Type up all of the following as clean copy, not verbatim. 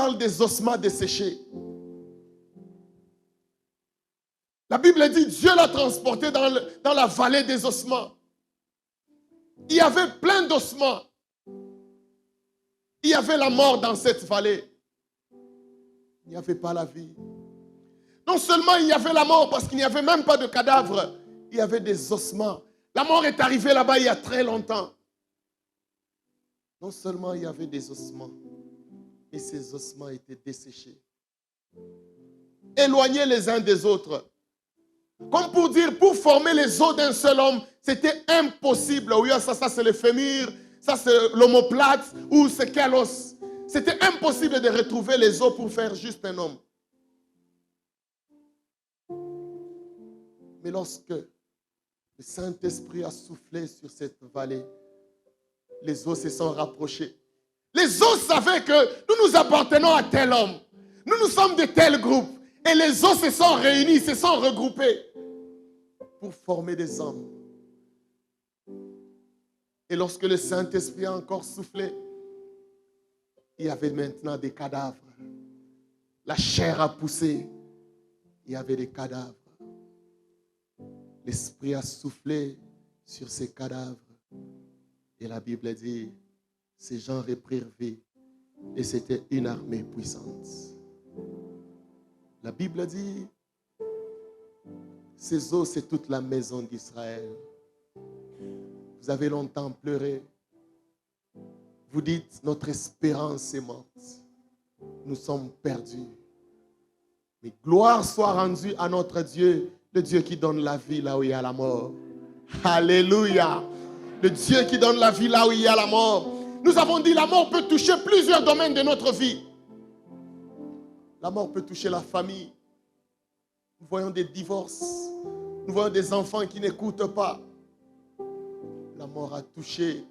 parle des ossements desséchés. La Bible dit Dieu l'a transporté dans la vallée des ossements. Il y avait plein d'ossements. Il y avait la mort dans cette vallée. Il n'y avait pas la vie. Non seulement il y avait la mort parce qu'il n'y avait même pas de cadavre, il y avait des ossements. La mort est arrivée là-bas il y a très longtemps. Non seulement il y avait des ossements, et ces ossements étaient desséchés, éloignés les uns des autres. Comme pour dire, pour former les os d'un seul homme, c'était impossible. Oui, ça c'est le fémur, ça c'est l'omoplate, ou c'est quel os. C'était impossible de retrouver les os pour faire juste un homme. Mais lorsque le Saint-Esprit a soufflé sur cette vallée, les os se sont rapprochés. Les os savaient que nous appartenons à tel homme. Nous sommes de tel groupe. Et les os se sont réunis, se sont regroupés pour former des hommes. Et lorsque le Saint-Esprit a encore soufflé, il y avait maintenant des cadavres. La chair a poussé. Il y avait des cadavres. L'Esprit a soufflé sur ces cadavres. Et la Bible dit, ces gens reprirent vie. Et c'était une armée puissante. La Bible dit, ces os, c'est toute la maison d'Israël. Vous avez longtemps pleuré. Vous dites, notre espérance est morte. Nous sommes perdus. Mais gloire soit rendue à notre Dieu, le Dieu qui donne la vie là où il y a la mort. Alléluia. Le Dieu qui donne la vie là où il y a la mort. Nous avons dit, la mort peut toucher plusieurs domaines de notre vie. La mort peut toucher la famille. Nous voyons des divorces. Nous voyons des enfants qui n'écoutent pas. La mort a touché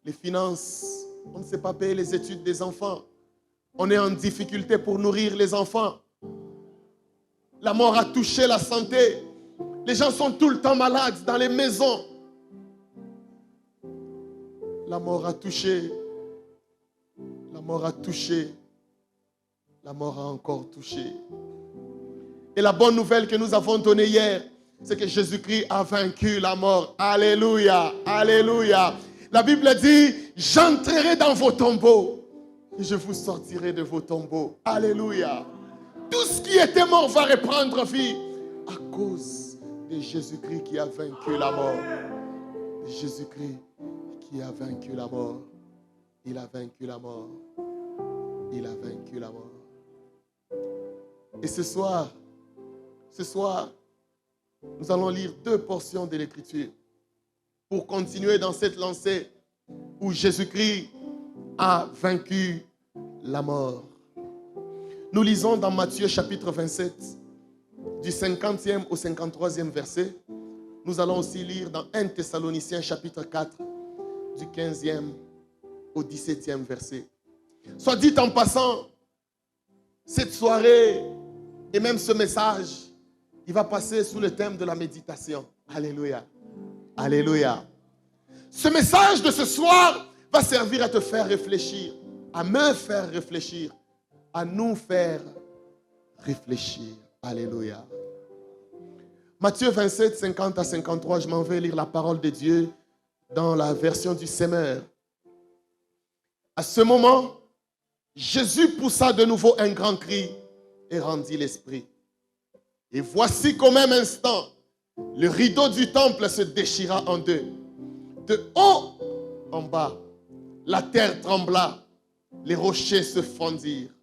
les finances. On ne sait pas payer les études des enfants. On est en difficulté pour nourrir les enfants. La mort a touché la santé. Les gens sont tout le temps malades dans les maisons. La mort a touché. La mort a touché. La mort a encore touché. Et la bonne nouvelle que nous avons donnée hier, c'est que Jésus-Christ a vaincu la mort. Alléluia, alléluia. La Bible dit, j'entrerai dans vos tombeaux et je vous sortirai de vos tombeaux. Alléluia. Tout ce qui était mort va reprendre vie à cause de Jésus-Christ qui a vaincu la mort. Jésus-Christ qui a vaincu la mort. Il a vaincu la mort. Il a vaincu la mort. Et ce soir, nous allons lire 2 portions de l'Écriture pour continuer dans cette lancée où Jésus-Christ a vaincu la mort. Nous lisons dans Matthieu chapitre 27, du 50e au 53e verset. Nous allons aussi lire dans 1 Thessaloniciens chapitre 4, du 15e au 17e verset. Soit dit en passant, cette soirée et même ce message, il va passer sous le thème de la méditation. Alléluia. Alléluia. Ce message de ce soir va servir à te faire réfléchir, à me faire réfléchir, à nous faire réfléchir. Alléluia. Matthieu 27, 50 à 53, je m'en vais lire la parole de Dieu dans la version du Semeur. À ce moment, Jésus poussa de nouveau un grand cri et rendit l'esprit. Et voici qu'au même instant, le rideau du temple se déchira en deux. De haut en bas, la terre trembla, les rochers se fondirent.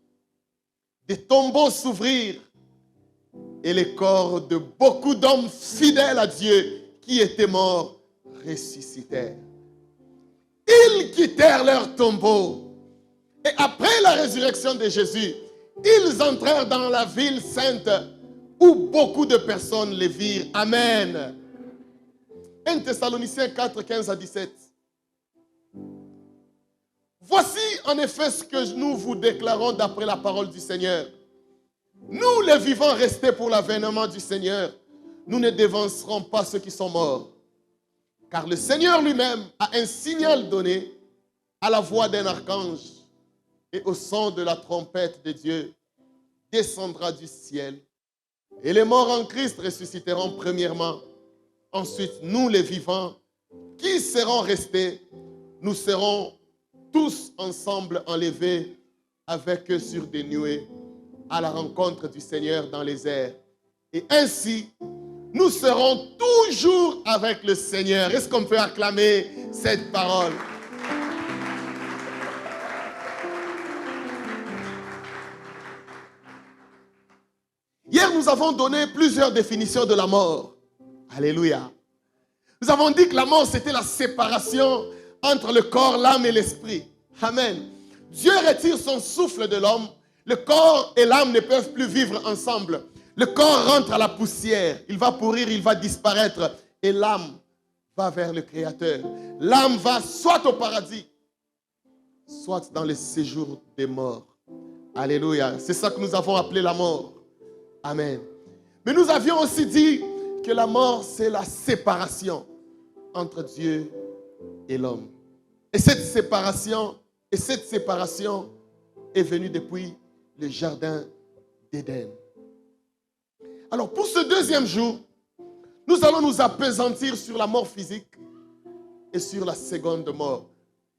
Des tombeaux s'ouvrirent et les corps de beaucoup d'hommes fidèles à Dieu qui étaient morts ressuscitèrent. Ils quittèrent leurs tombeaux et après la résurrection de Jésus, ils entrèrent dans la ville sainte où beaucoup de personnes les virent. Amen. 1 Thessaloniciens 4, 15 à 17. Voici en effet ce que nous vous déclarons d'après la parole du Seigneur. Nous, les vivants restés pour l'avènement du Seigneur, nous ne dévancerons pas ceux qui sont morts. Car le Seigneur lui-même a un signal donné à la voix d'un archange. et au son de la trompette de Dieu descendra du ciel. Et les morts en Christ ressusciteront premièrement. Ensuite, nous les vivants, qui serons restés, nous serons tous ensemble enlevés avec eux sur des nuées à la rencontre du Seigneur dans les airs. Et ainsi, nous serons toujours avec le Seigneur. Est-ce qu'on peut acclamer cette parole? Hier, nous avons donné plusieurs définitions de la mort. Alléluia. Nous avons dit que la mort, c'était la séparation entre le corps, l'âme et l'esprit. Amen. Dieu retire son souffle de l'homme. Le corps et l'âme ne peuvent plus vivre ensemble. Le corps rentre à la poussière. Il va pourrir, il va disparaître. Et l'âme va vers le Créateur. L'âme va soit au paradis, soit dans le séjour des morts. Alléluia. C'est ça que nous avons appelé la mort. Amen. Mais nous avions aussi dit que la mort, c'est la séparation entre Dieu et l'homme. Et cette séparation est venue depuis le jardin d'Éden. Alors, pour ce deuxième jour, nous allons nous appesantir sur la mort physique et sur la seconde mort.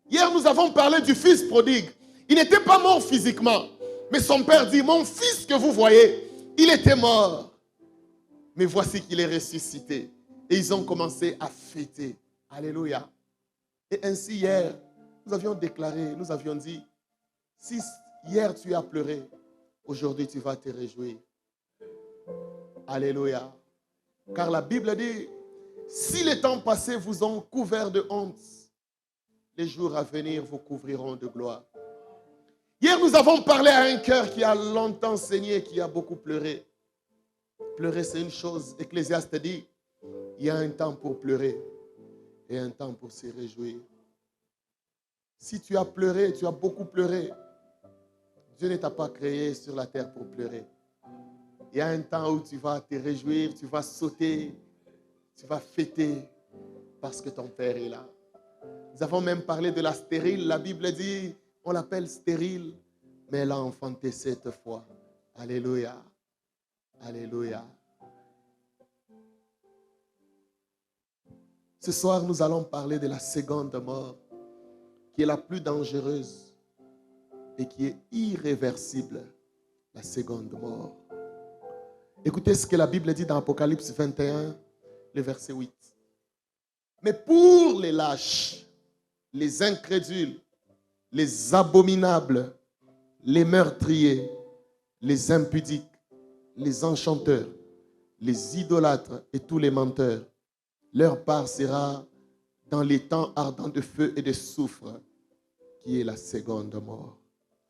Hier, nous avons parlé du fils prodigue. Il n'était pas mort physiquement, mais son père dit, mon fils que vous voyez, il était mort, mais voici qu'il est ressuscité. Et ils ont commencé à fêter. Alléluia. Et ainsi hier, nous avions déclaré, nous avions dit, si hier tu as pleuré, aujourd'hui tu vas te réjouir. Alléluia. Car la Bible dit, si les temps passés vous ont couvert de honte, les jours à venir vous couvriront de gloire. Hier, nous avons parlé à un cœur qui a longtemps saigné, qui a beaucoup pleuré. Pleurer, c'est une chose. Ecclésiaste dit, il y a un temps pour pleurer et un temps pour se réjouir. Si tu as pleuré, tu as beaucoup pleuré, Dieu ne t'a pas créé sur la terre pour pleurer. Il y a un temps où tu vas te réjouir, tu vas sauter, tu vas fêter parce que ton Père est là. Nous avons même parlé de la stérile. La Bible dit, on l'appelle stérile, mais elle a enfanté 7 fois. Alléluia. Alléluia. Ce soir, nous allons parler de la seconde mort, qui est la plus dangereuse et qui est irréversible, la seconde mort. Écoutez ce que la Bible dit dans Apocalypse 21, le verset 8. Mais pour les lâches, les incrédules, les abominables, les meurtriers, les impudiques, les enchanteurs, les idolâtres et tous les menteurs, leur part sera dans les temps ardents de feu et de soufre, qui est la seconde mort.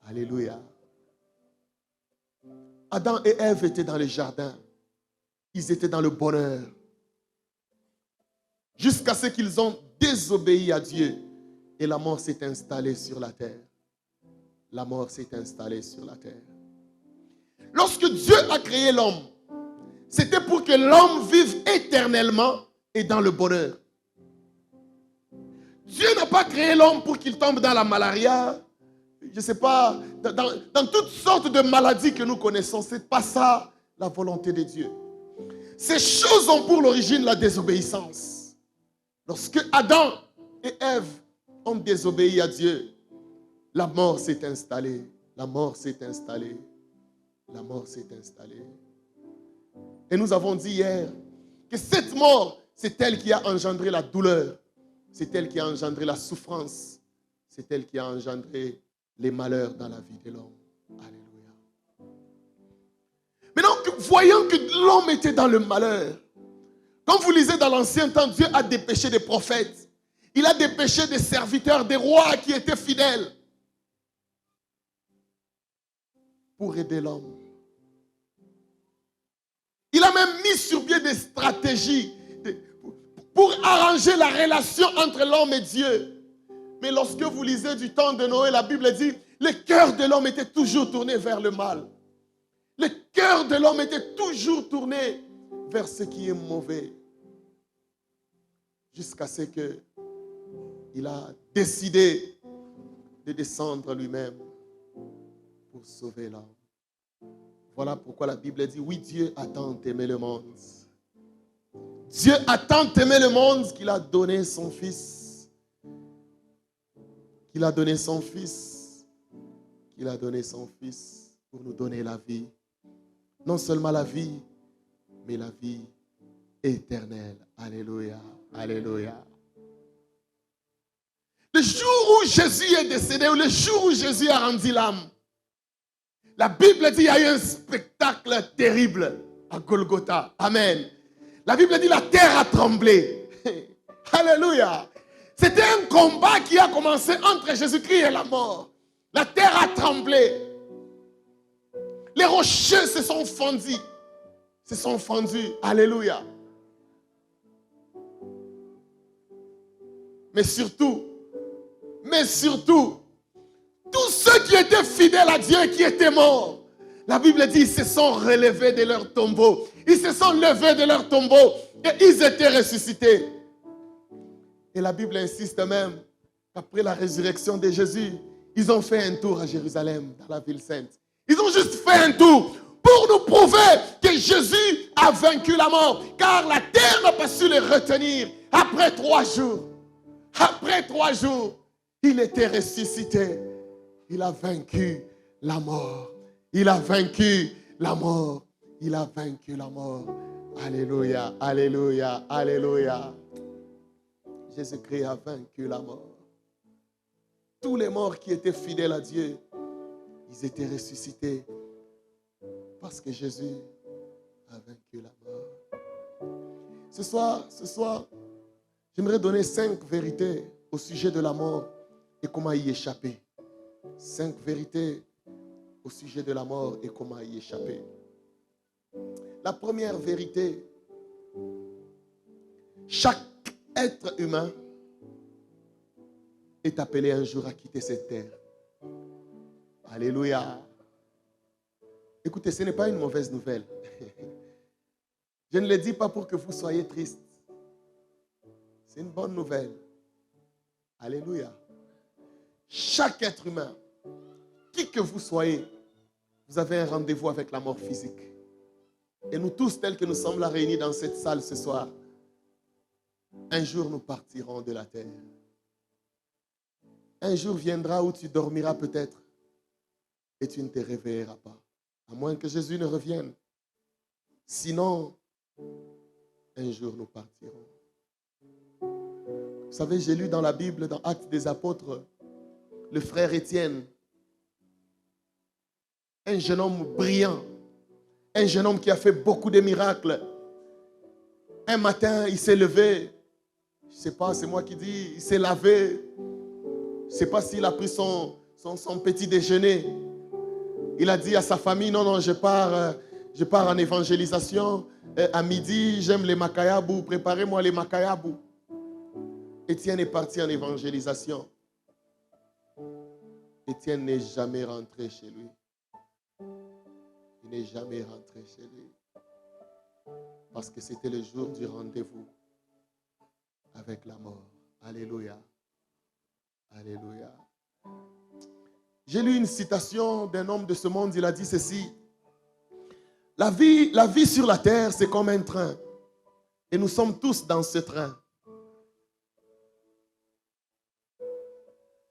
Alléluia. Adam et Ève étaient dans le jardin. Ils étaient dans le bonheur. Jusqu'à ce qu'ils ont désobéi à Dieu. Et la mort s'est installée sur la terre. La mort s'est installée sur la terre. Lorsque Dieu a créé l'homme, c'était pour que l'homme vive éternellement et dans le bonheur. Dieu n'a pas créé l'homme pour qu'il tombe dans la malaria, je ne sais pas, dans toutes sortes de maladies que nous connaissons. Ce n'est pas ça la volonté de Dieu. Ces choses ont pour l'origine la désobéissance. Lorsque Adam et Ève ont désobéi à Dieu, la mort s'est installée. La mort s'est installée. La mort s'est installée. Et nous avons dit hier que cette mort, c'est elle qui a engendré la douleur. C'est elle qui a engendré la souffrance. C'est elle qui a engendré les malheurs dans la vie de l'homme. Alléluia. Maintenant, voyant que l'homme était dans le malheur, quand vous lisez dans l'Ancien temps, Dieu a dépêché des prophètes. Il a dépêché des serviteurs, des rois qui étaient fidèles pour aider l'homme. Il a même mis sur pied des stratégies pour arranger la relation entre l'homme et Dieu. Mais lorsque vous lisez du temps de Noé, la Bible dit, le cœur de l'homme était toujours tourné vers le mal. Le cœur de l'homme était toujours tourné vers ce qui est mauvais. Jusqu'à ce qu'il a décidé de descendre lui-même pour sauver l'homme. Voilà pourquoi la Bible dit, oui, Dieu a tant aimé le monde. Dieu a tant aimé le monde qu'il a donné son Fils. Qu'il a donné son Fils. Qu'il a donné son Fils pour nous donner la vie. Non seulement la vie, mais la vie éternelle. Alléluia. Alléluia. Le jour où Jésus est décédé, ou le jour où Jésus a rendu l'âme, la Bible dit qu'il y a eu un spectacle terrible à Golgotha. Amen. La Bible dit la terre a tremblé. Alléluia. C'était un combat qui a commencé entre Jésus-Christ et la mort. La terre a tremblé. Les rochers se sont fondus. Se sont fondus. Alléluia. Mais surtout, tous ceux qui étaient fidèles à Dieu et qui étaient morts, la Bible dit, ils se sont relevés de leur tombeau. Ils se sont levés de leur tombeau et ils étaient ressuscités. Et la Bible insiste même qu'après la résurrection de Jésus, ils ont fait un tour à Jérusalem, dans la ville sainte. Ils ont juste fait un tour pour nous prouver que Jésus a vaincu la mort. Car la terre n'a pas su les retenir. Après 3 jours, il était ressuscité. Il a vaincu la mort. Il a vaincu la mort. Il a vaincu la mort. Alléluia, alléluia, alléluia. Jésus-Christ a vaincu la mort. Tous les morts qui étaient fidèles à Dieu, ils étaient ressuscités parce que Jésus a vaincu la mort. Ce soir, j'aimerais donner 5 vérités au sujet de la mort et comment y échapper. 5 vérités au sujet de la mort et comment y échapper. La première vérité, chaque être humain est appelé un jour à quitter cette terre. Alléluia. Écoutez, ce n'est pas une mauvaise nouvelle. Je ne le dis pas pour que vous soyez tristes. C'est une bonne nouvelle. Alléluia. Chaque être humain, qui que vous soyez, vous avez un rendez-vous avec la mort physique. Et nous tous, tels que nous sommes là réunis dans cette salle ce soir, un jour nous partirons de la terre. Un jour viendra où tu dormiras peut-être et tu ne te réveilleras pas. À moins que Jésus ne revienne. Sinon, un jour nous partirons. Vous savez, j'ai lu dans la Bible, dans Actes des Apôtres, le frère Étienne, un jeune homme brillant, un jeune homme qui a fait beaucoup de miracles. Un matin, il s'est levé, je ne sais pas, c'est moi qui dis, il s'est lavé. Je ne sais pas s'il a pris son petit déjeuner. Il a dit à sa famille, non, je pars en évangélisation. À midi, j'aime les makayabou, préparez-moi les makayabou. Étienne est parti en évangélisation. Étienne n'est jamais rentré chez lui. Il n'est jamais rentré chez lui. Parce que c'était le jour du rendez-vous avec la mort. Alléluia. Alléluia. J'ai lu une citation d'un homme de ce monde. Il a dit ceci. La vie sur la terre, c'est comme un train. Et nous sommes tous dans ce train.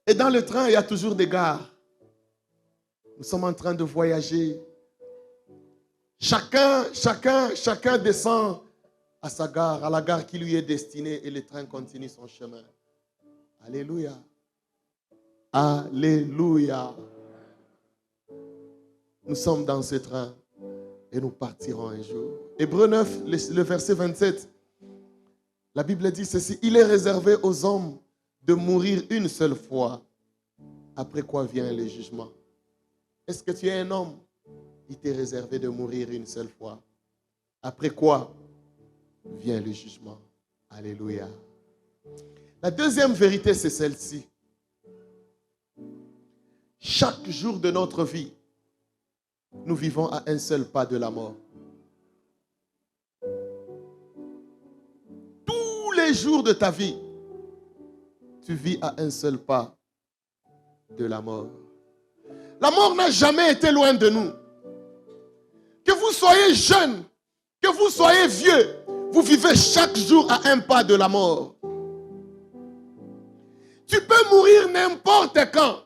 Et dans le train, il y a toujours des gares. Nous sommes en train de voyager. Chacun descend à sa gare, à la gare qui lui est destinée, et le train continue son chemin. Alléluia. Alléluia. Nous sommes dans ce train et nous partirons un jour. Hébreux 9, le verset 27. La Bible dit ceci. Il est réservé aux hommes de mourir une seule fois, après quoi vient le jugement. Est-ce que tu es un homme? Il t'est réservé de mourir une seule fois. Après quoi vient le jugement. Alléluia. La deuxième vérité, c'est celle-ci. Chaque jour de notre vie, nous vivons à un seul pas de la mort. Tous les jours de ta vie, tu vis à un seul pas de la mort. La mort n'a jamais été loin de nous. Que vous soyez jeune, que vous soyez vieux, vous vivez chaque jour à un pas de la mort. Tu peux mourir n'importe quand.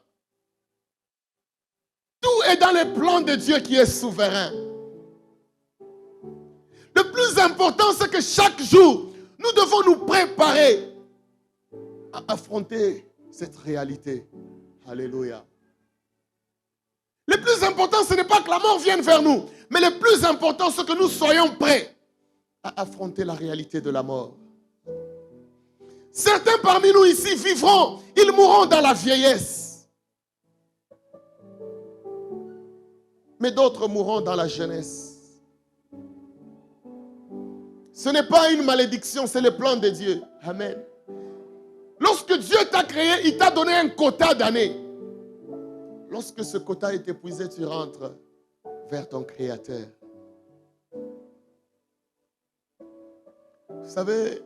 Tout est dans les plans de Dieu qui est souverain. Le plus important, c'est que chaque jour, nous devons nous préparer à affronter cette réalité. Alléluia. Le plus important, ce n'est pas que la mort vienne vers nous, mais le plus important, c'est que nous soyons prêts à affronter la réalité de la mort. Certains parmi nous ici vivront, ils mourront dans la vieillesse. Mais d'autres mourront dans la jeunesse. Ce n'est pas une malédiction, c'est le plan de Dieu. Amen. Lorsque Dieu t'a créé, il t'a donné un quota d'années. Lorsque ce quota est épuisé, tu rentres vers ton Créateur. Vous savez,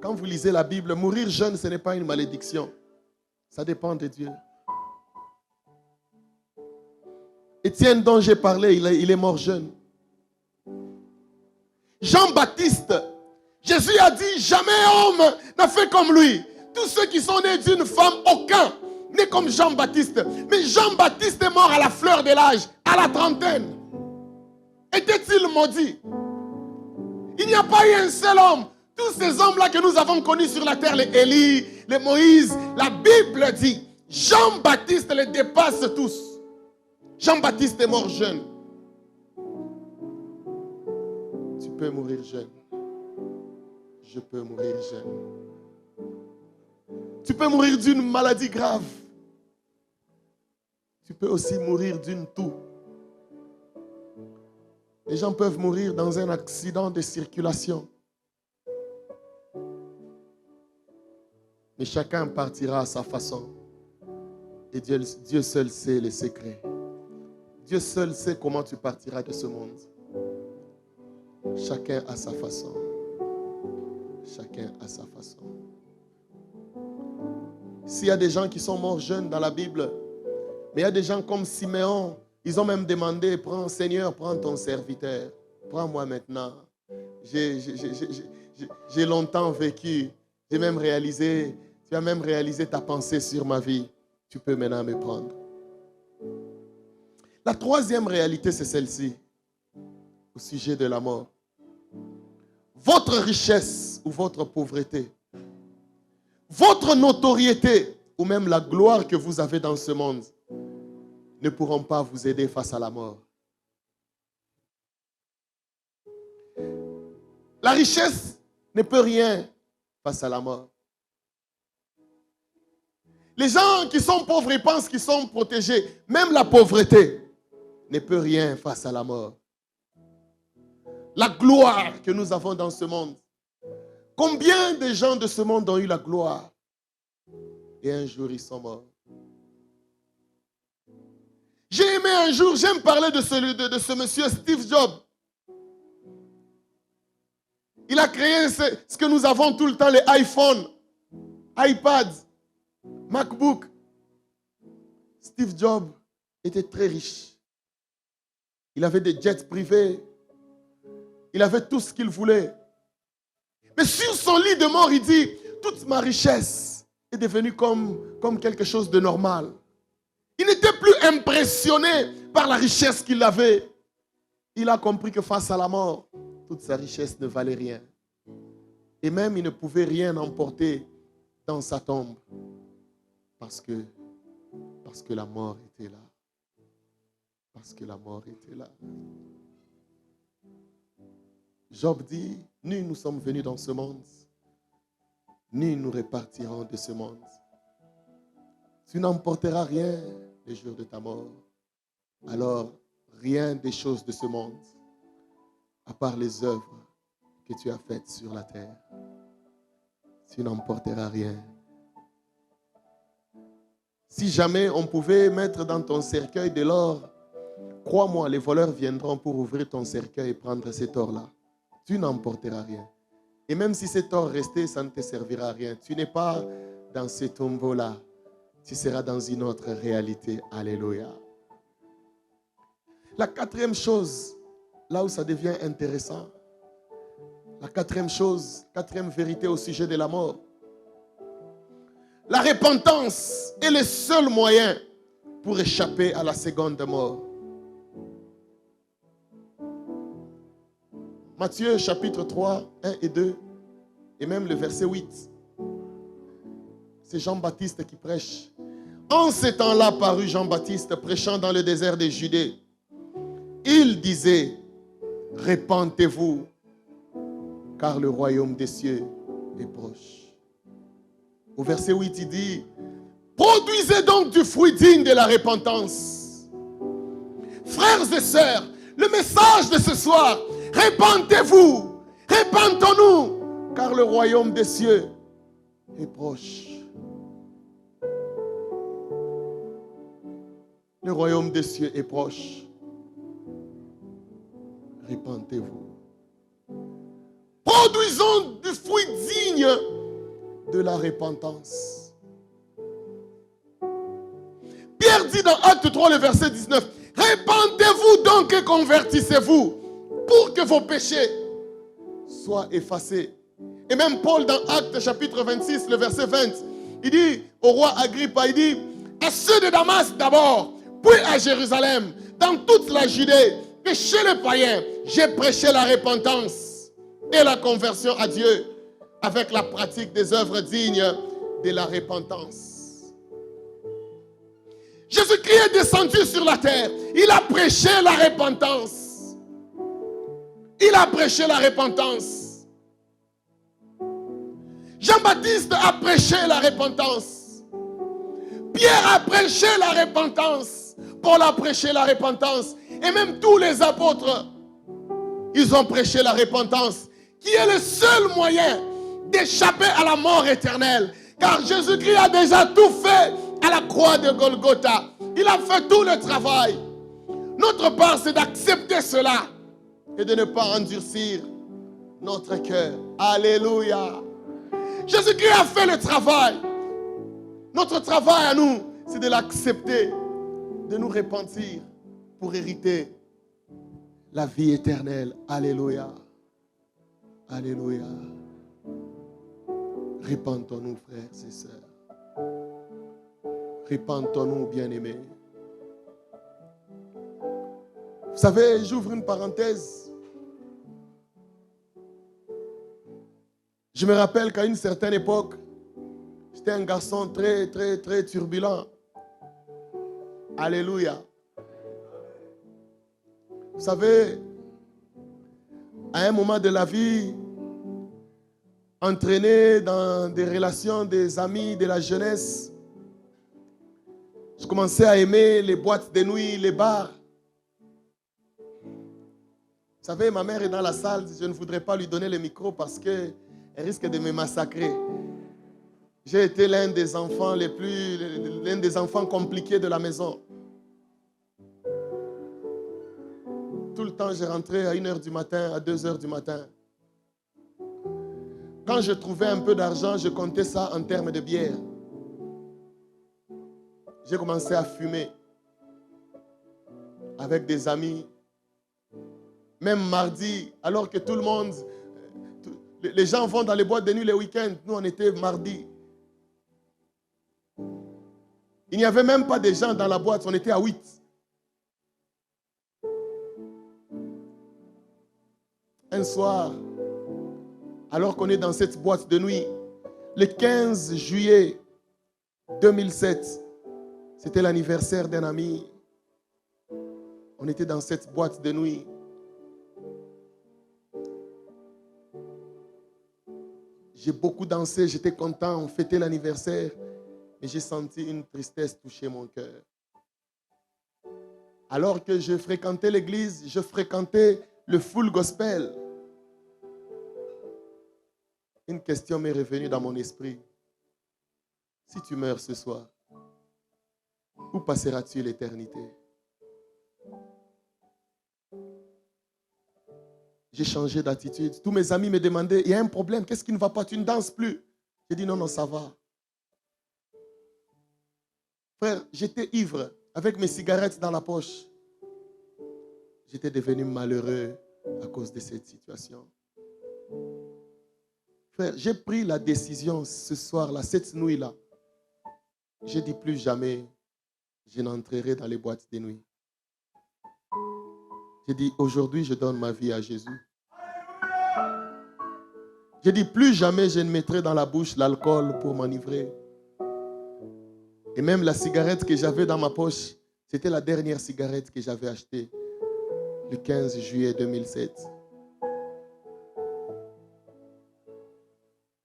quand vous lisez la Bible, mourir jeune, ce n'est pas une malédiction. Ça dépend de Dieu. Étienne dont j'ai parlé, il est mort jeune. Jean-Baptiste, Jésus a dit, jamais homme n'a fait comme lui. Tous ceux qui sont nés d'une femme, aucun n'est comme Jean-Baptiste. Mais Jean-Baptiste est mort à la fleur de l'âge, à la trentaine. Était-il maudit? Il n'y a pas eu un seul homme. Tous ces hommes-là que nous avons connus sur la terre, les Élie, les Moïse, la Bible dit, Jean-Baptiste les dépasse tous. Jean-Baptiste est mort jeune. Tu peux mourir jeune. Je peux mourir jeune. Tu peux mourir d'une maladie grave. Tu peux aussi mourir d'une toux. Les gens peuvent mourir dans un accident de circulation. Mais chacun partira à sa façon. Et Dieu seul sait les secrets. Dieu seul sait comment tu partiras de ce monde. Chacun à sa façon. Chacun à sa façon. S'il y a des gens qui sont morts jeunes dans la Bible, mais il y a des gens comme Siméon, ils ont même demandé, Seigneur, prends ton serviteur. Prends-moi maintenant. J'ai longtemps vécu. J'ai même réalisé, tu as même réalisé ta pensée sur ma vie. Tu peux maintenant me prendre. La troisième réalité, c'est celle-ci, au sujet de la mort. Votre richesse ou votre pauvreté, votre notoriété ou même la gloire que vous avez dans ce monde ne pourront pas vous aider face à la mort. La richesse ne peut rien face à la mort. Les gens qui sont pauvres, ils pensent qu'ils sont protégés. Même la pauvreté ne peut rien face à la mort. La gloire que nous avons dans ce monde. Combien de gens de ce monde ont eu la gloire et un jour ils sont morts. J'ai aimé un jour, j'aime parler de ce monsieur Steve Jobs. Il a créé ce que nous avons tout le temps, les iPhones, iPads, MacBook. Steve Jobs était très riche. Il avait des jets privés. Il avait tout ce qu'il voulait. Mais sur son lit de mort, il dit, toute ma richesse est devenue comme quelque chose de normal. Il n'était plus impressionné par la richesse qu'il avait. Il a compris que face à la mort, toute sa richesse ne valait rien. Et même, il ne pouvait rien emporter dans sa tombe. Parce que la mort était là. Parce que la mort était là. Job dit, nul nous sommes venus dans ce monde, nul nous repartirons de ce monde. Tu n'emporteras rien le jour de ta mort. Alors, rien des choses de ce monde, à part les œuvres que tu as faites sur la terre. Tu n'emporteras rien. Si jamais on pouvait mettre dans ton cercueil de l'or, crois-moi, les voleurs viendront pour ouvrir ton cercueil et prendre cet or-là. Tu n'emporteras rien. Et même si cet or restait, ça ne te servira à rien. Tu n'es pas dans ce tombeau-là. Tu seras dans une autre réalité. Alléluia. La quatrième chose, là où ça devient intéressant, la quatrième chose, quatrième vérité au sujet de la mort. La repentance est le seul moyen pour échapper à la seconde mort. Matthieu chapitre 3, 1 et 2, et même le verset 8. C'est Jean-Baptiste qui prêche. En ce temps-là parut Jean-Baptiste prêchant dans le désert de Judée. Il disait, repentez-vous, car le royaume des cieux est proche. Au verset 8, il dit, produisez donc du fruit digne de la repentance. Frères et sœurs, le message de ce soir, repentez-vous, repentons-nous, car le royaume des cieux est proche. Le royaume des cieux est proche. Repentez-vous. Produisons du fruit digne de la repentance. Pierre dit dans Acte 3, le verset 19, repentez-vous donc et convertissez-vous pour que vos péchés soient effacés. Et même Paul dans Acte chapitre 26, le verset 20, il dit au roi Agrippa, il dit, à ceux de Damas d'abord, puis à Jérusalem, dans toute la Judée, et chez les païens, j'ai prêché la repentance et la conversion à Dieu avec la pratique des œuvres dignes de la repentance. Jésus-Christ est descendu sur la terre. Il a prêché la repentance. Il a prêché la repentance. Jean-Baptiste a prêché la repentance. Pierre a prêché la repentance. Paul a prêché la repentance. Et même tous les apôtres, ils ont prêché la repentance, qui est le seul moyen d'échapper à la mort éternelle. Car Jésus-Christ a déjà tout fait à la croix de Golgotha. Il a fait tout le travail. Notre part, c'est d'accepter cela et de ne pas endurcir notre cœur. Alléluia. Jésus-Christ a fait le travail. Notre travail à nous, c'est de l'accepter, de nous repentir pour hériter la vie éternelle. Alléluia. Alléluia. Repentons-nous, frères et sœurs. Repentons-nous, bien-aimés. Vous savez, j'ouvre une parenthèse. Je me rappelle qu'à une certaine époque, j'étais un garçon très turbulent. Alléluia. Vous savez, à un moment de la vie, entraîné dans des relations des amis de la jeunesse, je commençais à aimer les boîtes de nuit, les bars. Vous savez, ma mère est dans la salle, je ne voudrais pas lui donner le micro parce qu'elle risque de me massacrer. J'ai été l'un des enfants l'un des enfants compliqués de la maison. Tout le temps, je rentrais à 1h du matin, à 2h du matin. Quand je trouvais un peu d'argent, je comptais ça en termes de bière. J'ai commencé à fumer avec des amis. Même mardi, alors que tout le monde, les gens vont dans les boîtes de nuit les week-ends. Nous, on était mardi. Il n'y avait même pas de gens dans la boîte, on était à 8. Un soir, alors qu'on est dans cette boîte de nuit, le 15 juillet 2007, c'était l'anniversaire d'un ami. On était dans cette boîte de nuit. J'ai beaucoup dansé, j'étais content, on fêtait l'anniversaire, mais j'ai senti une tristesse toucher mon cœur. Alors que je fréquentais l'église, je fréquentais le full gospel. Une question m'est revenue dans mon esprit. Si tu meurs ce soir, où passeras-tu l'éternité? J'ai changé d'attitude. Tous mes amis me demandaient, il y a un problème, qu'est-ce qui ne va pas? Tu ne danses plus. J'ai dit non, ça va. Frère, j'étais ivre avec mes cigarettes dans la poche. j'étais devenu malheureux à cause de cette situation. Frère, j'ai pris la décision ce soir-là, cette nuit-là. J'ai dit plus jamais, je n'entrerai dans les boîtes de nuit. J'ai dit, aujourd'hui, je donne ma vie à Jésus. J'ai dit, plus jamais je ne mettrai dans la bouche l'alcool pour m'enivrer. Et même la cigarette que j'avais dans ma poche, c'était la dernière cigarette que j'avais achetée le 15 juillet 2007.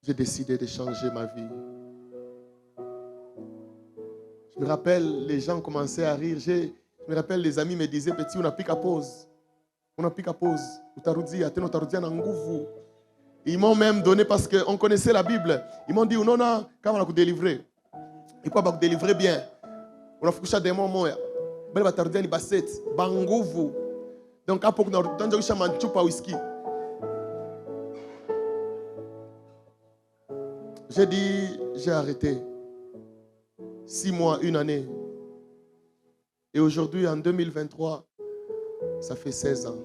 J'ai décidé de changer ma vie. Je me rappelle, les gens commençaient à rire. Je me rappelle, les amis me disaient, petit, on n'a plus qu'à pause. On n'a plus qu'à pause. Ils m'ont même donné, parce qu'on connaissait la Bible, ils m'ont dit, non, non, quand on a délivré. Et quoi, vous délivrer bien. On a fait coucher des moments. Donc, à peu près, on a fait whisky. J'ai dit, j'ai arrêté. 6 mois, 1 année. Et aujourd'hui, en 2023, ça fait 16 ans.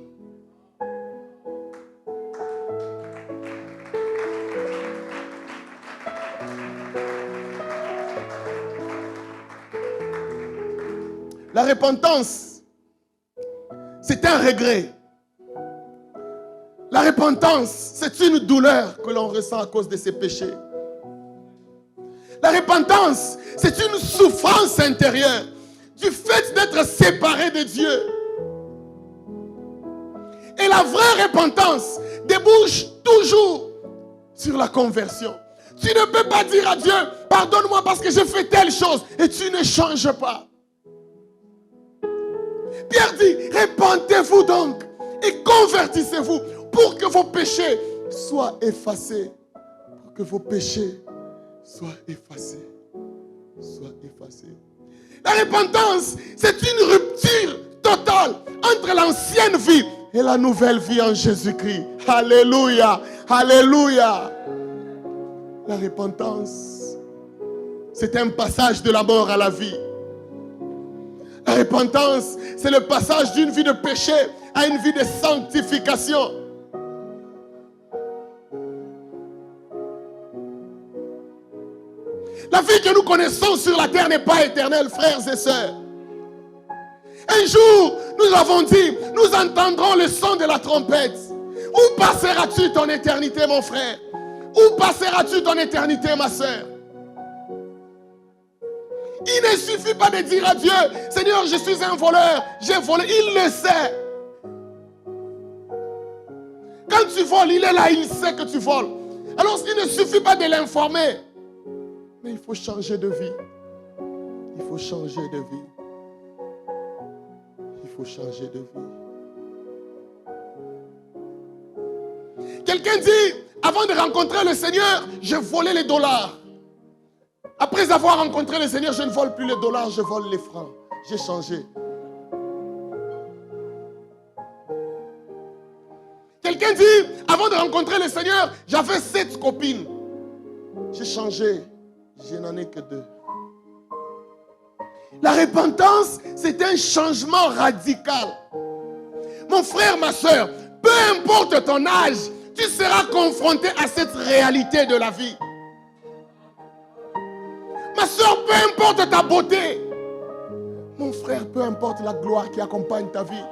La repentance, c'est un regret. La repentance, c'est une douleur que l'on ressent à cause de ses péchés. La repentance, c'est une souffrance intérieure du fait d'être séparé de Dieu. Et la vraie repentance débouche toujours sur la conversion. Tu ne peux pas dire à Dieu, pardonne-moi parce que j'ai fait telle chose, et tu ne changes pas. Pierre dit, repentez-vous donc et convertissez-vous pour que vos péchés soient effacés. Pour que vos péchés soient effacés. Soient effacés. La repentance, c'est une rupture totale entre l'ancienne vie et la nouvelle vie en Jésus-Christ. Alléluia, alléluia. La repentance, c'est un passage de la mort à la vie. La repentance, c'est le passage d'une vie de péché à une vie de sanctification. La vie que nous connaissons sur la terre n'est pas éternelle, frères et sœurs. Un jour, nous avons dit, nous entendrons le son de la trompette. Où passeras-tu ton éternité, mon frère? Où passeras-tu ton éternité, ma sœur? Il ne suffit pas de dire à Dieu, Seigneur, je suis un voleur, j'ai volé. Il le sait. Quand tu voles, il est là, il sait que tu voles. Alors il ne suffit pas de l'informer. Mais il faut changer de vie. Il faut changer de vie. Il faut changer de vie. Quelqu'un dit, avant de rencontrer le Seigneur, je volais les dollars. Après avoir rencontré le Seigneur, je ne vole plus les dollars, je vole les francs. J'ai changé. Quelqu'un dit, avant de rencontrer le Seigneur, j'avais 7 copines. J'ai changé. Je n'en ai que 2. La repentance, c'est un changement radical. Mon frère, ma soeur, peu importe ton âge, tu seras confronté à cette réalité de la vie. Ma soeur, peu importe ta beauté. Mon frère, peu importe la gloire qui accompagne ta vie.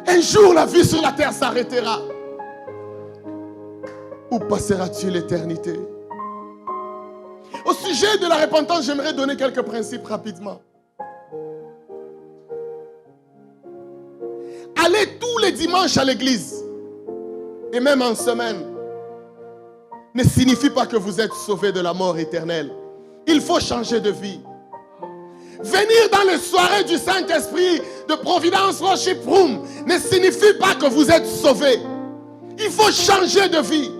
Un jour, la vie sur la terre s'arrêtera. Où passeras-tu l'éternité? Au sujet de la repentance, j'aimerais donner quelques principes rapidement. Allez tous les dimanches à l'église, et même en semaine, ne signifie pas que vous êtes sauvés de la mort éternelle. Il faut changer de vie. Venir dans les soirées du Saint-Esprit de Providence Worship Room ne signifie pas que vous êtes sauvés. Il faut changer de vie.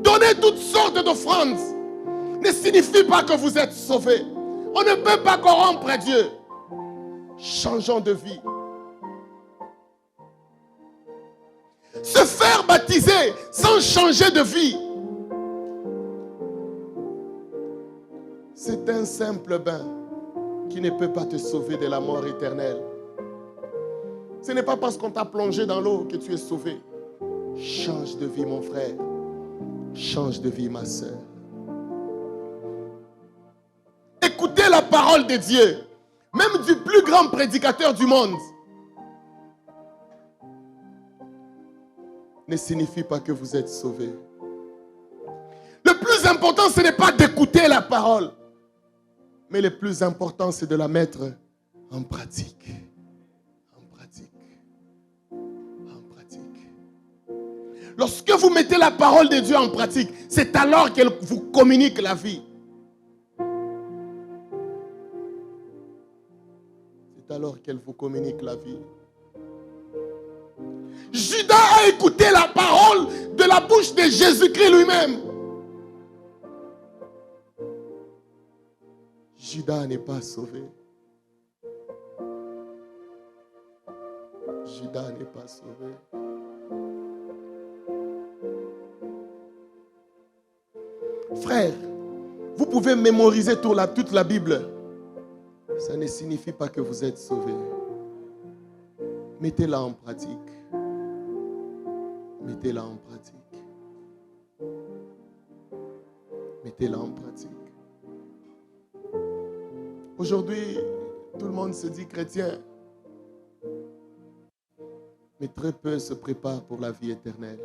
Donner toutes sortes d'offrandes ne signifie pas que vous êtes sauvés. On ne peut pas corrompre Dieu. Changeons de vie. Se faire baptiser sans changer de vie, c'est un simple bain. qui ne peut pas te sauver de la mort éternelle. Ce n'est pas parce qu'on t'a plongé dans l'eau que tu es sauvé. Change de vie, mon frère. Change de vie, ma sœur. Écoutez la parole de Dieu, même du plus grand prédicateur du monde, ne signifie pas que vous êtes sauvé. Le plus important, ce n'est pas d'écouter la parole, mais le plus important, c'est de la mettre en pratique. En pratique. En pratique. Lorsque vous mettez la parole de Dieu en pratique, c'est alors qu'elle vous communique la vie. C'est alors qu'elle vous communique la vie. Judas a écouté la parole de la bouche de Jésus-Christ lui-même. Judas n'est pas sauvé. Judas n'est pas sauvé. Frère, vous pouvez mémoriser toute la Bible. Ça ne signifie pas que vous êtes sauvé. Mettez-la en pratique. Mettez-la en pratique. Mettez-la en pratique. Aujourd'hui, tout le monde se dit chrétien. Mais très peu se préparent pour la vie éternelle.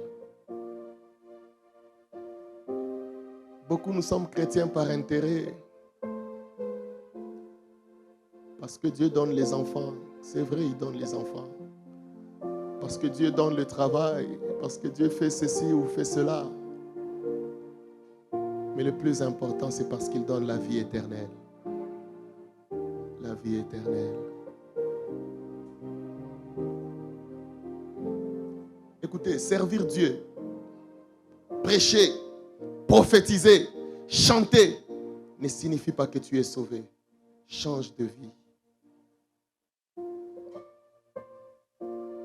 Beaucoup nous sommes chrétiens par intérêt. Parce que Dieu donne les enfants. C'est vrai, il donne les enfants. Parce que Dieu donne le travail. Parce que Dieu fait ceci ou fait cela. Mais le plus important, c'est parce qu'il donne la vie éternelle. La vie éternelle. Écoutez, servir Dieu, prêcher, prophétiser, chanter, ne signifie pas que tu es sauvé. Change de vie.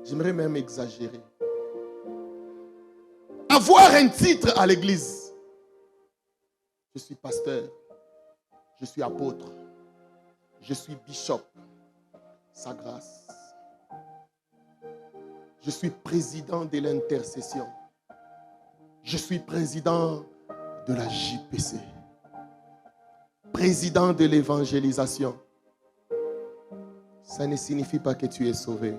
J'aimerais même exagérer. Avoir un titre à l'église. Je suis pasteur. Je suis apôtre. Je suis bishop. Sa grâce. Je suis président de l'intercession. Je suis président de la JPC. Président de l'évangélisation. Ça ne signifie pas que tu es sauvé.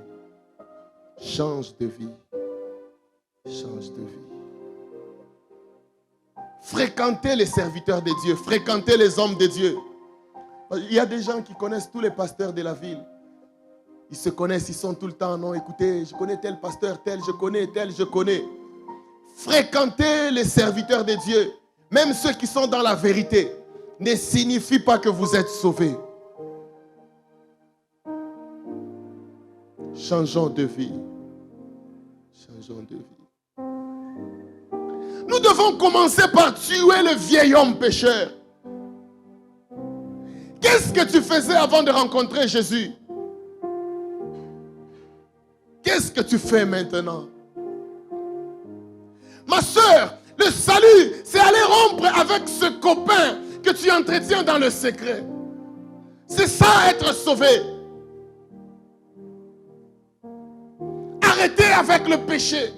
Change de vie. Change de vie. Fréquentez les serviteurs de Dieu. Fréquentez les hommes de Dieu. Il y a des gens qui connaissent tous les pasteurs de la ville. Ils se connaissent, ils sont tout le temps. Non, écoutez, je connais tel pasteur, tel je connais, tel je connais. Fréquentez les serviteurs de Dieu. Même ceux qui sont dans la vérité. Ne signifie pas que vous êtes sauvés. Changeons de vie. Changeons de vie. Nous devons commencer par tuer le vieil homme pécheur. Qu'est-ce que tu faisais avant de rencontrer Jésus? Qu'est-ce que tu fais maintenant? Ma soeur, le salut, c'est aller rompre avec ce copain que tu entretiens dans le secret. C'est ça être sauvé. Arrêtez avec le péché.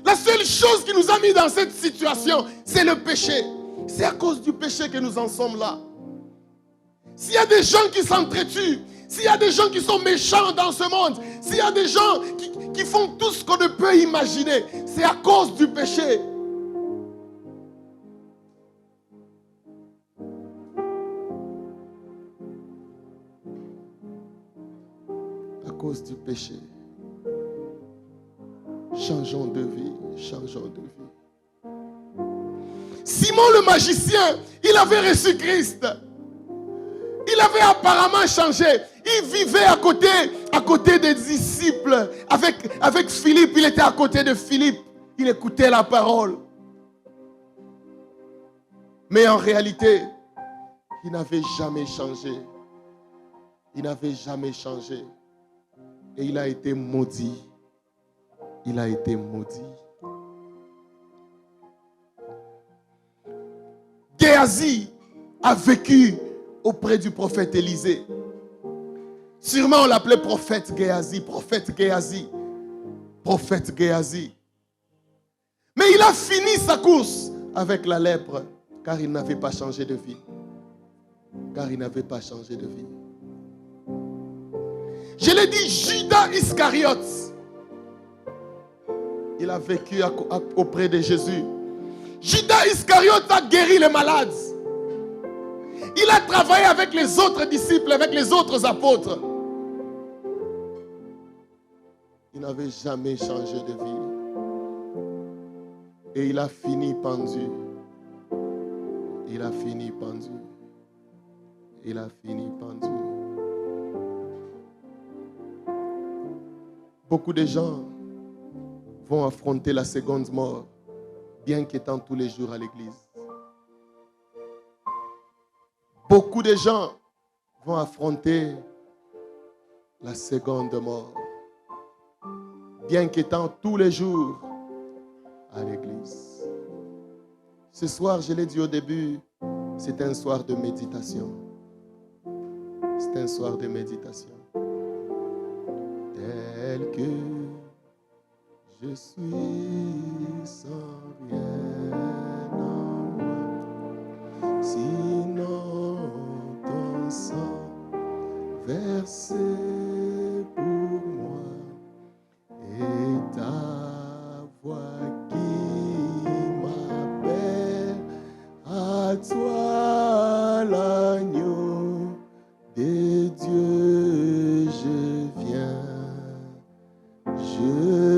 La seule chose qui nous a mis dans cette situation, c'est le péché. C'est à cause du péché que nous en sommes là. S'il y a des gens qui s'entretuent, s'il y a des gens qui sont méchants dans ce monde, s'il y a des gens qui font tout ce qu'on ne peut imaginer, c'est à cause du péché. À cause du péché. Changeons de vie, changeons de vie. Simon le magicien, il avait reçu Christ. Il avait apparemment changé. Il vivait à côté des disciples. Avec Philippe, il était à côté de Philippe. Il écoutait la parole. Mais en réalité, il n'avait jamais changé. Il n'avait jamais changé. Et il a été maudit. Il a été maudit. Géasi a vécu auprès du prophète Élisée. Sûrement on l'appelait prophète Géasi, prophète Géasi, prophète Géasi. Mais il a fini sa course avec la lèpre, car il n'avait pas changé de vie. Car il n'avait pas changé de vie. Je l'ai dit, Judas Iscariote, il a vécu auprès de Jésus. Judas Iscariote a guéri les malades. Il a travaillé avec les autres disciples, avec les autres apôtres. Il n'avait jamais changé de vie. Et il a fini pendu. Il a fini pendu. Il a fini pendu. Beaucoup de gens vont affronter la seconde mort, bien qu'étant tous les jours à l'église. Beaucoup de gens vont affronter la seconde mort, bien qu'étant tous les jours à l'église. Ce soir, je l'ai dit au début, c'est un soir de méditation. C'est un soir de méditation. Tel que je suis sans rien en moi, sinon ton sang versé pour moi et ta voix qui m'appelle à toi l'agneau de Dieu, je viens. Je viens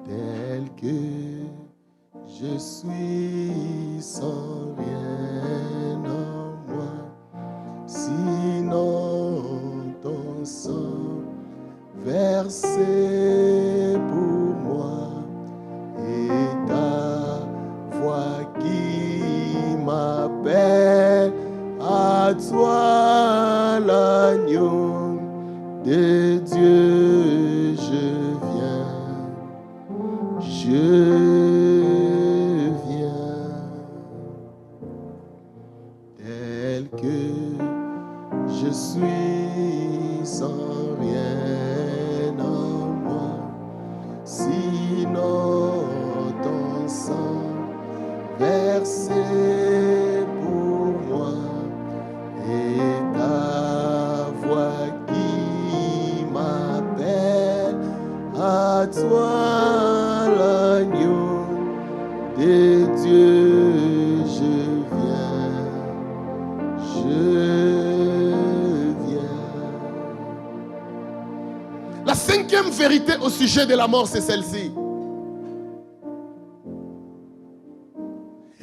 tel que je suis sans rien en moi, sinon ton sang versé pour moi et ta voix qui m'appelle à toi l'agneau de Dieu, je viens, tel que je suis sans rien en moi, sinon ton sang versé pour moi et ta voix qui m'appelle à toi l'agneau de Dieu, je viens, je viens. La cinquième vérité au sujet de la mort, c'est celle-ci.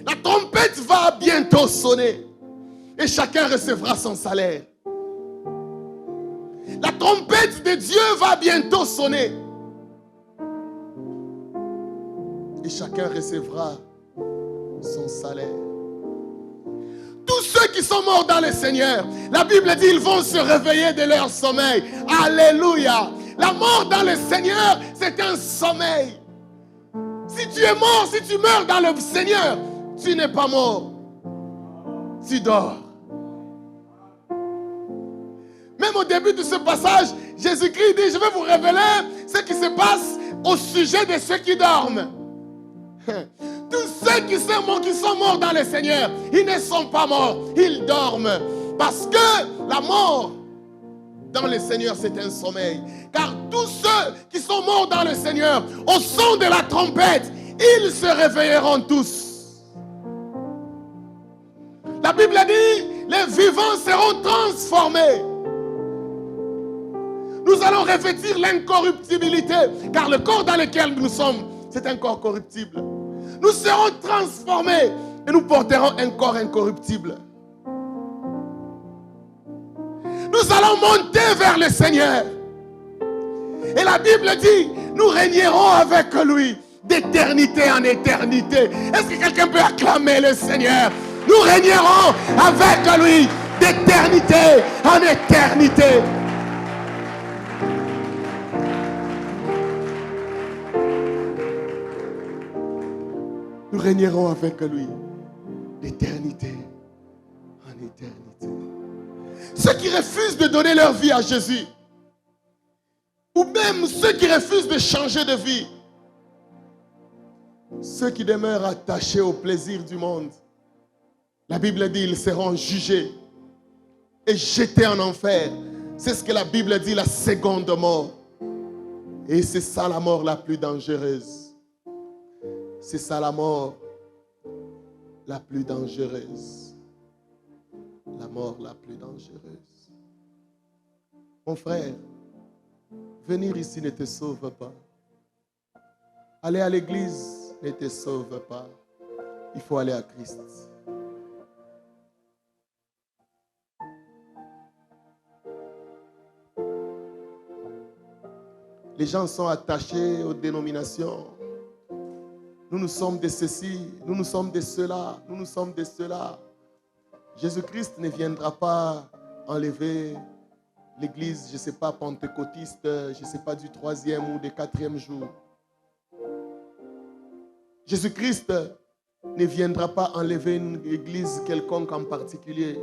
La trompette va bientôt sonner et chacun recevra son salaire. La trompette de Dieu va bientôt sonner et chacun recevra son salaire. Tous ceux qui sont morts dans le Seigneur, la Bible dit ils vont se réveiller de leur sommeil. Alléluia. La mort dans le Seigneur, c'est un sommeil. Si tu es mort, si tu meurs dans le Seigneur, tu n'es pas mort. Tu dors. Même au début de ce passage, Jésus-Christ dit, je vais vous révéler ce qui se passe au sujet de ceux qui dorment. Tous ceux qui sont morts dans le Seigneur, ils ne sont pas morts, ils dorment. Parce que la mort dans le Seigneur, c'est un sommeil. Car tous ceux qui sont morts dans le Seigneur, au son de la trompette, ils se réveilleront tous. La Bible dit, les vivants seront transformés. Nous allons revêtir l'incorruptibilité, car le corps dans lequel nous sommes, c'est un corps corruptible. Nous serons transformés et nous porterons un corps incorruptible. Nous allons monter vers le Seigneur. Et la Bible dit, nous régnerons avec lui d'éternité en éternité. Est-ce que quelqu'un peut acclamer le Seigneur? Nous régnerons avec lui d'éternité en éternité. nous régnerons avec lui d'éternité en éternité. Ceux qui refusent de donner leur vie à Jésus, ou même ceux qui refusent de changer de vie, ceux qui demeurent attachés au plaisir du monde, la Bible dit ils seront jugés et jetés en enfer. C'est ce que la Bible dit, la seconde mort. Et c'est ça la mort la plus dangereuse. C'est ça la mort la plus dangereuse. La mort la plus dangereuse. Mon frère, venir ici ne te sauve pas. Aller à l'église ne te sauve pas. Il faut aller à Christ. Les gens sont attachés aux dénominations. Nous sommes de ceci, nous sommes de cela, nous sommes de cela. Jésus-Christ ne viendra pas enlever l'église, je ne sais pas, pentecôtiste, je ne sais pas, du 3e ou du 4e jour. Jésus-Christ ne viendra pas enlever une église quelconque en particulier.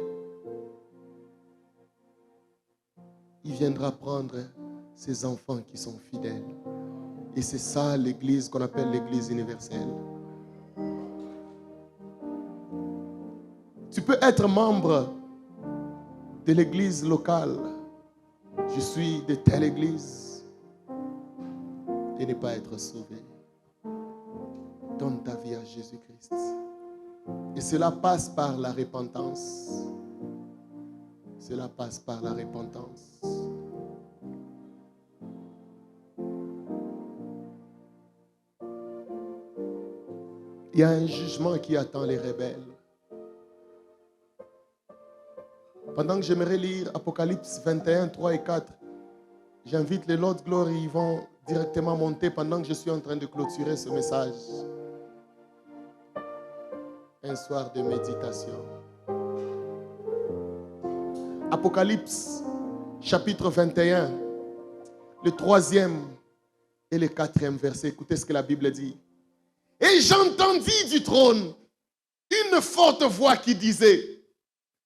Il viendra prendre ses enfants qui sont fidèles. Et c'est ça l'église qu'on appelle l'église universelle. Tu peux être membre de l'église locale. Je suis de telle église. Et ne pas être sauvé. Donne ta vie à Jésus-Christ. Et cela passe par la repentance. Cela passe par la repentance. Il y a un jugement qui attend les rebelles. Pendant que j'aimerais lire Apocalypse 21, 3 et 4, j'invite les Lord Glory, ils vont directement monter pendant que je suis en train de clôturer ce message. Un soir de méditation. Apocalypse, chapitre 21, le 3e et le 4e verset. Écoutez ce que la Bible dit. Et j'entendis du trône une forte voix qui disait,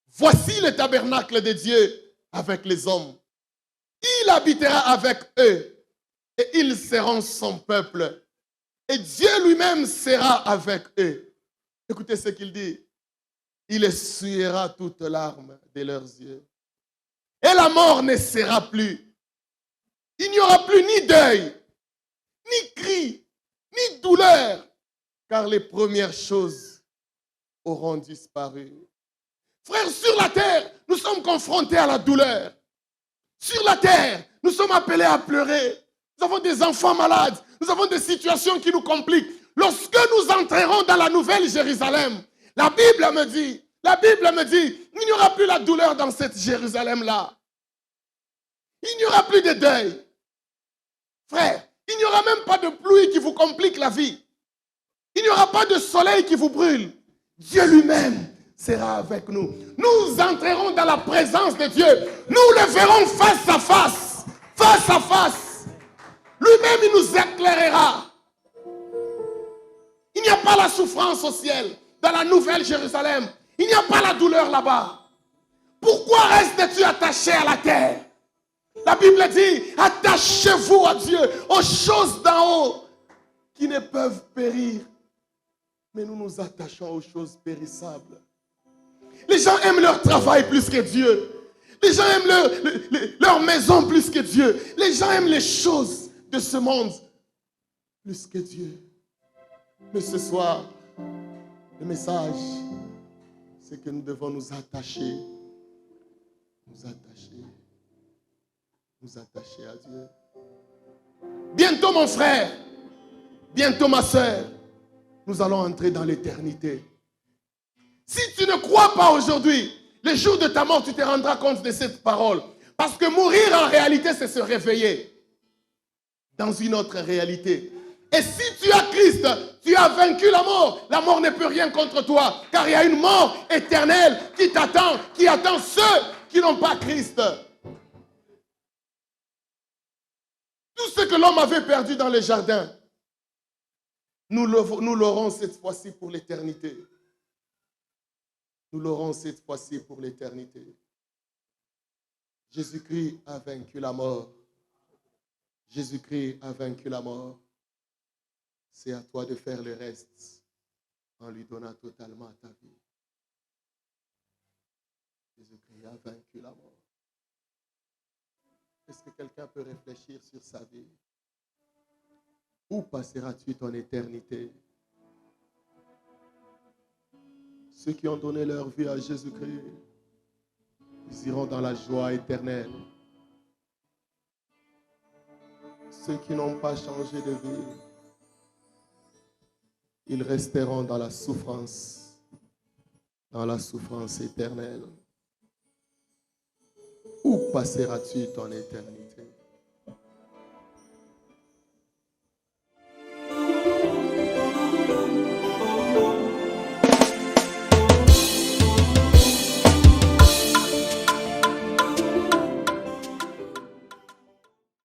voici le tabernacle de Dieu avec les hommes. Il habitera avec eux et ils seront son peuple. Et Dieu lui-même sera avec eux. Écoutez ce qu'il dit. Il essuiera toutes larmes de leurs yeux. Et la mort ne sera plus. Il n'y aura plus ni deuil, ni cri, ni douleur. Car les premières choses auront disparu. Frères, sur la terre, nous sommes confrontés à la douleur. Sur la terre, nous sommes appelés à pleurer. Nous avons des enfants malades. Nous avons des situations qui nous compliquent. Lorsque nous entrerons dans la nouvelle Jérusalem, la Bible me dit, il n'y aura plus la douleur dans cette Jérusalem-là. Il n'y aura plus de deuil. Frère, il n'y aura même pas de pluie qui vous complique la vie. Il n'y aura pas de soleil qui vous brûle. Dieu lui-même sera avec nous. Nous entrerons dans la présence de Dieu. Nous le verrons face à face. Face à face. Lui-même, il nous éclairera. Il n'y a pas la souffrance au ciel. Dans la nouvelle Jérusalem, il n'y a pas la douleur là-bas. Pourquoi restes-tu attaché à la terre? La Bible dit, attachez-vous à Dieu, aux choses d'en haut qui ne peuvent périr. Mais nous nous attachons aux choses périssables. Les gens aiment leur travail plus que Dieu. Les gens aiment leur maison plus que Dieu. Les gens aiment les choses de ce monde plus que Dieu. Mais ce soir, le message, c'est que nous devons nous attacher. Nous attacher à Dieu. Bientôt mon frère, bientôt ma soeur, nous allons entrer dans l'éternité. Si tu ne crois pas aujourd'hui, le jour de ta mort, tu te rendras compte de cette parole. Parce que mourir en réalité, c'est se réveiller dans une autre réalité. Et si tu as Christ, tu as vaincu la mort. La mort ne peut rien contre toi. Car il y a une mort éternelle qui t'attend, qui attend ceux qui n'ont pas Christ. Tout ce que l'homme avait perdu dans les jardins, Nous l'aurons cette fois-ci pour l'éternité. Nous l'aurons cette fois-ci pour l'éternité. Jésus-Christ a vaincu la mort. Jésus-Christ a vaincu la mort. C'est à toi de faire le reste en lui donnant totalement ta vie. Jésus-Christ a vaincu la mort. Est-ce que quelqu'un peut réfléchir sur sa vie? Où passeras-tu ton éternité? Ceux qui ont donné leur vie à Jésus-Christ, ils iront dans la joie éternelle. Ceux qui n'ont pas changé de vie, ils resteront dans la souffrance éternelle. Où passeras-tu ton éternité?